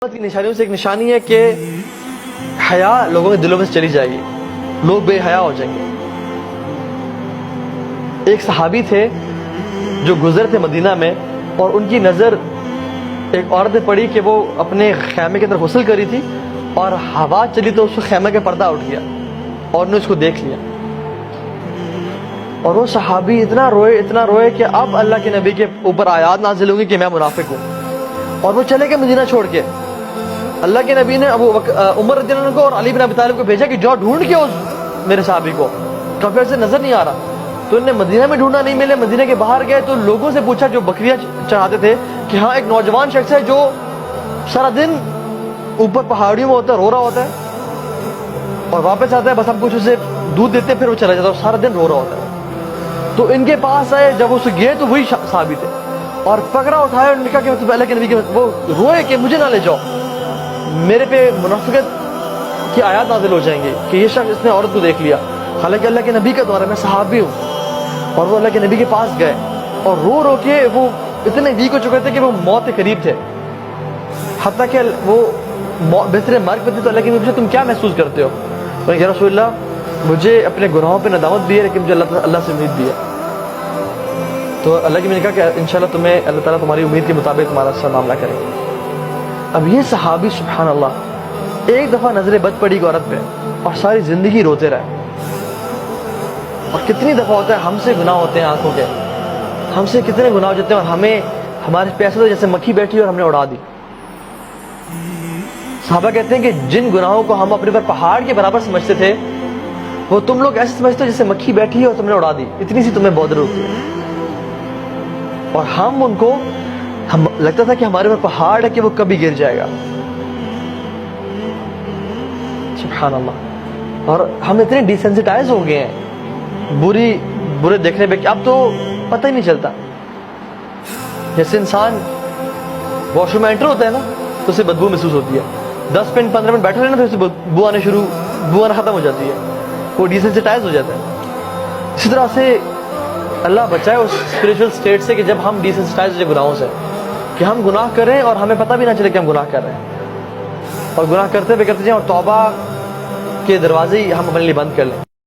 کی نشانیوں سے ایک نشانی ہے کہ حیا لوگوں کے دلوں میں سے چلی جائے گی، لوگ بے حیا ہو جائیں گے۔ ایک صحابی تھے جو گزر تھے مدینہ میں، اور ان کی نظر ایک عورت نے پڑی کہ وہ اپنے خیمے کی طرف غسل کری تھی، اور ہوا چلی تو اس خیمے کا پردہ اٹھ گیا اور انہوں نے اس کو دیکھ لیا، اور وہ صحابی اتنا روئے کہ اب اللہ کے نبی کے اوپر آیات نازل ہوگی کہ میں منافق ہوں، اور وہ چلے گئے مدینہ چھوڑ کے۔ اللہ کے نبی نے عمر رضی اللہ عنہ کو اور علی بن ابی طالب کو بھیجا کہ جاؤ ڈھونڈ کے اس میرے صحابی کو، کافی عرصے سے نظر نہیں آ رہا۔ تو انہوں نے مدینہ میں ڈھونڈا، نہیں ملے، مدینہ کے باہر گئے تو لوگوں سے پوچھا جو بکریاں چڑھاتے تھے کہ ہاں ایک نوجوان شخص ہے جو سارا دن اوپر پہاڑیوں میں ہوتا ہے، رو رہا ہوتا ہے، اور واپس آتا ہے، بس ہم کچھ اسے دودھ دیتے ہیں پھر وہ چلا جاتا ہے، اور سارا دن رو رہا ہوتا ہے۔ تو ان کے پاس آئے، جب اسے گئے تو وہی صحابی تھے، اور پکڑا اٹھایا، انہوں نے کہا کہ اللہ کے نبی کے وہ روئے کہ مجھے نہ لے جاؤ، میرے پہ منافقت کی آیات نازل ہو جائیں گے کہ یہ شخص اس نے عورت کو دیکھ لیا، حالانکہ اللہ کے نبی کا دور ہے، میں صحابی ہوں۔ اور وہ اللہ کے نبی کے پاس گئے اور رو کے وہ اتنے ویک ہو چکے تھے کہ وہ موت کے قریب تھے، حتیٰ کہ وہ بہتر مرگ پہ تھے۔ تو اللہ کے نبی سے تم کیا محسوس کرتے ہو؟ تو یا رسول اللہ مجھے اپنے گناہوں پہ ندامت بھی ہے، لیکن مجھے اللہ سے امید بھی ہے۔ تو اللہ کے نبی نے کہا کہ انشاءاللہ تمہیں اللہ تعالیٰ تمہاری امید کے مطابق تمہارا سا معاملہ کرے گا۔ اب یہ صحابی سبحان اللہ ایک دفعہ نظر بد پڑی عورت پہ اور ساری زندگی روتے رہے۔ اور کتنی دفعہ ہوتا ہے ہم سے گناہ ہوتے ہیں آنکھوں کے، ہم سے کتنے گناہ ہو جاتے ہیں اور ہمیں ہمارے پیسے تو جیسے مکھی بیٹھی اور ہم نے اڑا دی۔ صحابہ کہتے ہیں کہ جن گناہوں کو ہم اپنے پر پہاڑ کے برابر سمجھتے تھے وہ تم لوگ ایسے سمجھتے ہو جیسے مکھی بیٹھی ہے اور تم نے اڑا دی، اتنی سی تمہیں بودر ہوتی ہے۔ اور ہم ان کو لگتا تھا کہ ہمارے پر پہاڑ ہے کہ وہ کبھی گر جائے گا، سبحان اللہ۔ اور ہم اتنے ڈیسینسٹائز ہو گئے ہیں برے دیکھنے پہ کہ اب تو پتہ ہی نہیں چلتا۔ جیسے انسان واش روم میں انٹر ہوتا ہے نا تو اسے بدبو محسوس ہوتی ہے، 10 منٹ 15 منٹ بیٹھے رہے نا پھر اسے بو آنا ختم ہو جاتی ہے، وہ ڈیسینسٹائز ہو جاتا ہے۔ اسی طرح سے اللہ بچائے اس اسپریچول سٹیٹ سے کہ جب ہم ڈیسینسٹائز ہو جائے گناہوں سے، کہ ہم گناہ کریں اور ہمیں پتہ بھی نہ چلے کہ ہم گناہ کر رہے ہیں، اور گناہ کرتے جائیں اور توبہ کے دروازے ہی ہم اپنے لیے بند کر لیں۔